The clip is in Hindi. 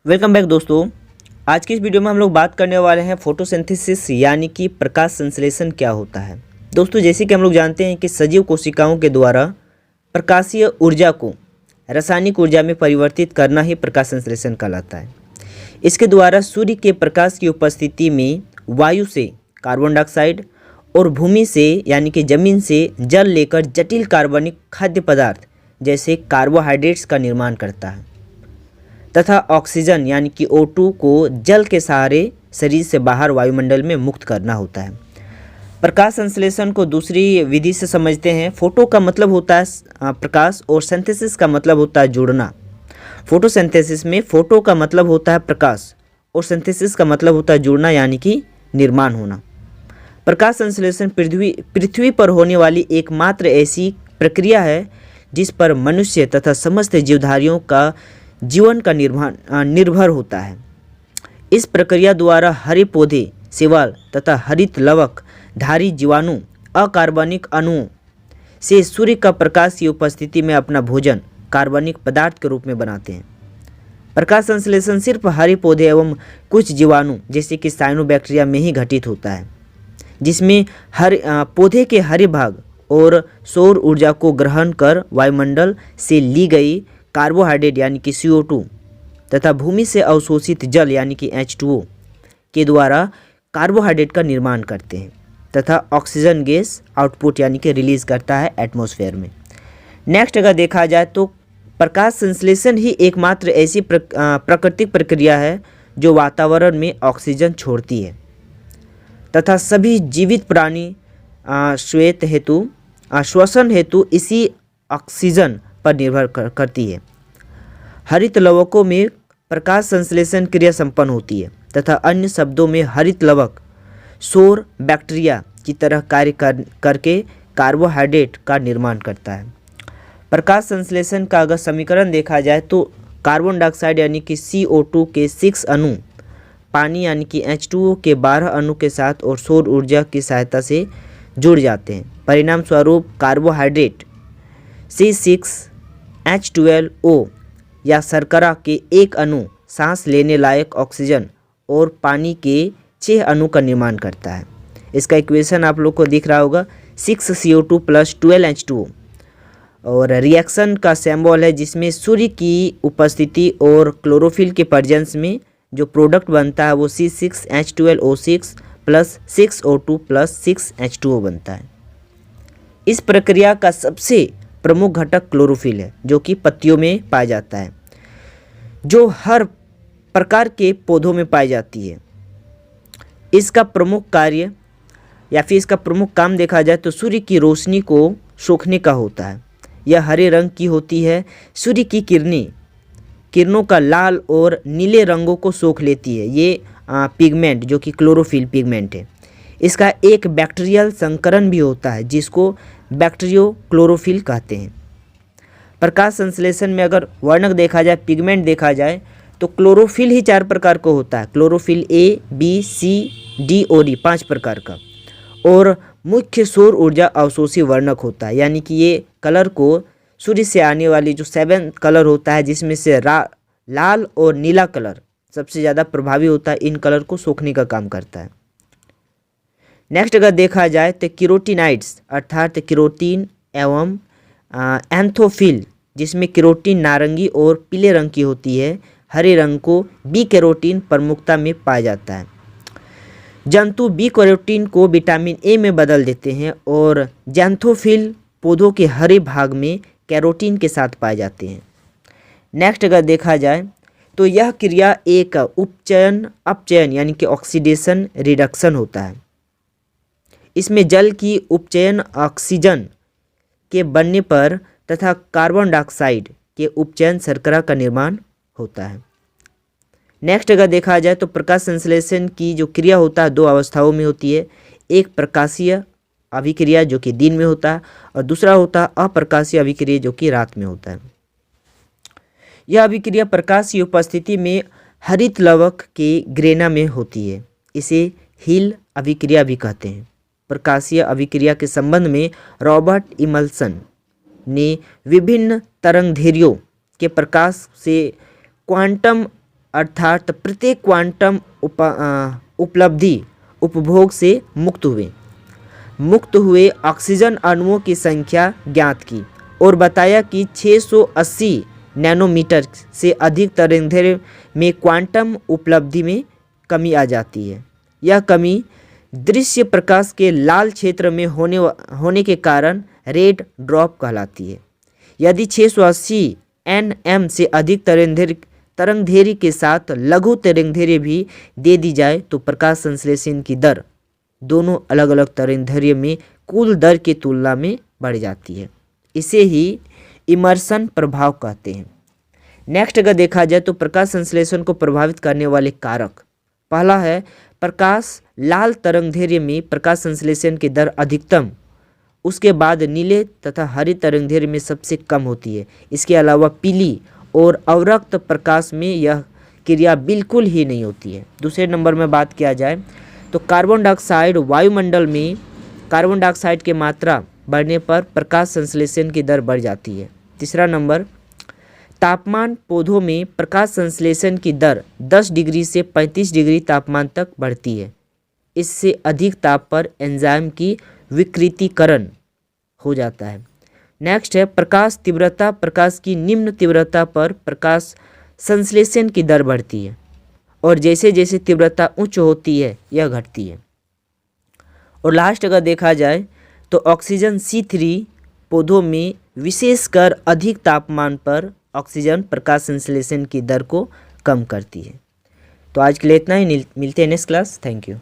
वेलकम बैक दोस्तों। आज की इस वीडियो में हम लोग बात करने वाले हैं फोटोसिंथेसिस यानी कि प्रकाश संश्लेषण क्या होता है। दोस्तों जैसे कि हम लोग जानते हैं कि सजीव कोशिकाओं के द्वारा प्रकाशीय ऊर्जा को रासायनिक ऊर्जा में परिवर्तित करना ही प्रकाश संश्लेषण कहलाता है। इसके द्वारा सूर्य के प्रकाश की उपस्थिति में वायु से कार्बन डाइऑक्साइड और भूमि से यानी कि जमीन से जल लेकर जटिल कार्बनिक खाद्य पदार्थ जैसे कार्बोहाइड्रेट्स का निर्माण करता है तथा ऑक्सीजन यानी कि O2 को जल के सहारे शरीर से बाहर वायुमंडल में मुक्त करना होता है। प्रकाश संश्लेषण को दूसरी विधि से समझते हैं। फोटो का मतलब होता है प्रकाश और सिंथेसिस का मतलब होता है जुड़ना। फोटोसिंथेसिस में फोटो का मतलब होता है प्रकाश और सिंथेसिस का मतलब होता है जुड़ना यानी कि निर्माण होना। प्रकाश संश्लेषण पृथ्वी पर होने वाली एकमात्र ऐसी प्रक्रिया है जिस पर मनुष्य तथा समस्त जीवधारियों का जीवन का निर्भर होता है। इस प्रक्रिया द्वारा हरे पौधे, शैवाल तथा हरित लवक धारी जीवाणु अकार्बनिक अणुओं से सूर्य का प्रकाश की उपस्थिति में अपना भोजन कार्बनिक पदार्थ के रूप में बनाते हैं। प्रकाश संश्लेषण सिर्फ हरे पौधे एवं कुछ जीवाणु जैसे कि साइनोबैक्टीरिया में ही घटित होता है, जिसमें पौधे के हरे भाग और सौर ऊर्जा को ग्रहण कर वायुमंडल से ली गई कार्बोहाइड्रेट यानी कि CO2 तथा भूमि से अवशोषित जल यानी कि H2O के द्वारा कार्बोहाइड्रेट का निर्माण करते हैं तथा ऑक्सीजन गैस आउटपुट यानी कि रिलीज करता है एटमॉस्फेयर में। नेक्स्ट अगर देखा जाए तो प्रकाश संश्लेषण ही एकमात्र ऐसी प्राकृतिक प्रक्रिया है जो वातावरण में ऑक्सीजन छोड़ती है तथा सभी जीवित प्राणी श्वसन हेतु इसी ऑक्सीजन पर निर्भर करती है। हरित लवकों में प्रकाश संश्लेषण क्रिया संपन्न होती है तथा अन्य शब्दों में हरित लवक सौर बैक्टीरिया की तरह कार्य करके कार्बोहाइड्रेट का निर्माण करता है। प्रकाश संश्लेषण का अगर समीकरण देखा जाए तो कार्बन डाइऑक्साइड यानी कि CO2 के 6 अणु पानी यानी कि H2O के 12 अणु के साथ और सौर ऊर्जा की सहायता से जुड़ जाते हैं। परिणाम स्वरूप कार्बोहाइड्रेट C6H12O या शर्करा के एक अणु सांस लेने लायक ऑक्सीजन और पानी के 6 अणु का निर्माण करता है। इसका इक्वेशन आप लोग को दिख रहा होगा 6CO2 + 12H2O और रिएक्शन का सिंबल है जिसमें सूर्य की उपस्थिति और क्लोरोफिल के प्रेजेंस में जो प्रोडक्ट बनता है वो C6H12O6 + 6O2 + 6H2O बनता है। इस प्रक्रिया का सबसे प्रमुख घटक क्लोरोफिल है जो कि पत्तियों में पाया जाता है, जो हर प्रकार के पौधों में पाई जाती है। इसका प्रमुख कार्य या फिर इसका प्रमुख काम देखा जाए तो सूर्य की रोशनी को सोखने का होता है। यह हरे रंग की होती है। सूर्य की किरणों का लाल और नीले रंगों को सोख लेती है। ये पिगमेंट जो कि क्लोरोफिल पिगमेंट है। इसका एक बैक्टीरियल संकरण भी होता है जिसको बैक्टीरियो क्लोरोफिल कहते हैं। प्रकाश संश्लेषण में अगर वर्णक देखा जाए, पिगमेंट देखा जाए तो क्लोरोफिल ही 4 प्रकार का होता है। Chlorophyll A, B, C, D और E 5 प्रकार का और मुख्य सौर ऊर्जा अवशोषी वर्णक होता है, यानी कि ये कलर को सूर्य से आने वाली जो 7 कलर होता है जिसमें से लाल और नीला कलर सबसे ज़्यादा प्रभावी होता है, इन कलर को सोखने का काम करता है। नेक्स्ट अगर देखा जाए तो किरोटिनाइड्स अर्थात केरोटीन एवं एंथोफिल जिसमें केरोटीन नारंगी और पीले रंग की होती है। हरे रंग को बी कैरोटीन प्रमुखता में पाया जाता है। जंतु बी कैरोटीन को विटामिन ए में बदल देते हैं और जैंथोफिल पौधों के हरे भाग में कैरोटीन के साथ पाए जाते हैं। नेक्स्ट अगर देखा जाए तो यह क्रिया एक अपचयन यानी कि ऑक्सीडेशन रिडक्शन होता है। इसमें जल की उपचयन ऑक्सीजन के बनने पर तथा कार्बन डाइऑक्साइड के उपचयन शर्करा का निर्माण होता है। नेक्स्ट अगर देखा जाए तो प्रकाश संश्लेषण की जो क्रिया होता है 2 अवस्थाओं में होती है। एक प्रकाशीय अभिक्रिया जो कि दिन में होता है और दूसरा होता है अप्रकाशीय अभिक्रिया जो कि रात में होता है। यह अभिक्रिया प्रकाश की उपस्थिति में हरित लवक के ग्रेना में होती है। इसे हिल अभिक्रिया भी कहते हैं। प्रकाशीय अभिक्रिया के संबंध में रॉबर्ट इमल्सन ने विभिन्न तरंगदैर्घ्यों के प्रकाश से क्वांटम अर्थात प्रत्येक क्वांटम उपलब्धि उपभोग से मुक्त हुए ऑक्सीजन अणुओं की संख्या ज्ञात की और बताया कि 680 नैनोमीटर से अधिक तरंगदैर्घ्य में क्वांटम उपलब्धि में कमी आ जाती है। यह कमी दृश्य प्रकाश के लाल क्षेत्र में होने के कारण रेड ड्रॉप कहलाती है। यदि 680 nm से अधिक तरंगदैर्घ्य के साथ लघु तरंगदैर्घ्य भी दे दी जाए तो प्रकाश संश्लेषण की दर दोनों अलग अलग तरंगदैर्घ्य में कुल दर की तुलना में बढ़ जाती है। इसे ही इमर्सन प्रभाव कहते हैं। नेक्स्ट अगर देखा जाए तो प्रकाश संश्लेषण को प्रभावित करने वाले कारक, पहला है प्रकाश लाल तरंगदैर्घ्य में प्रकाश संश्लेषण की दर अधिकतम, उसके बाद नीले तथा हरे तरंगदैर्घ्य में सबसे कम होती है। इसके अलावा पीली और अवरक्त प्रकाश में यह क्रिया बिल्कुल ही नहीं होती है। दूसरे नंबर में बात किया जाए तो कार्बन डाइऑक्साइड वायुमंडल में कार्बन डाइऑक्साइड की मात्रा बढ़ने पर प्रकाश संश्लेषण की दर बढ़ जाती है। तीसरा नंबर, तापमान पौधों में प्रकाश संश्लेषण की दर 10 डिग्री से 35 डिग्री तापमान तक बढ़ती है। इससे अधिक ताप पर एंजाइम की विकृतीकरण हो जाता है। नेक्स्ट है प्रकाश तीव्रता, प्रकाश की निम्न तीव्रता पर प्रकाश संश्लेषण की दर बढ़ती है और जैसे जैसे तीव्रता उच्च होती है यह घटती है। और लास्ट अगर देखा जाए तो ऑक्सीजन C3 पौधों में विशेषकर अधिक तापमान पर ऑक्सीजन प्रकाश संश्लेषण की दर को कम करती है। तो आज के लिए इतना ही, मिलते हैं नेक्स्ट क्लास। Thank you.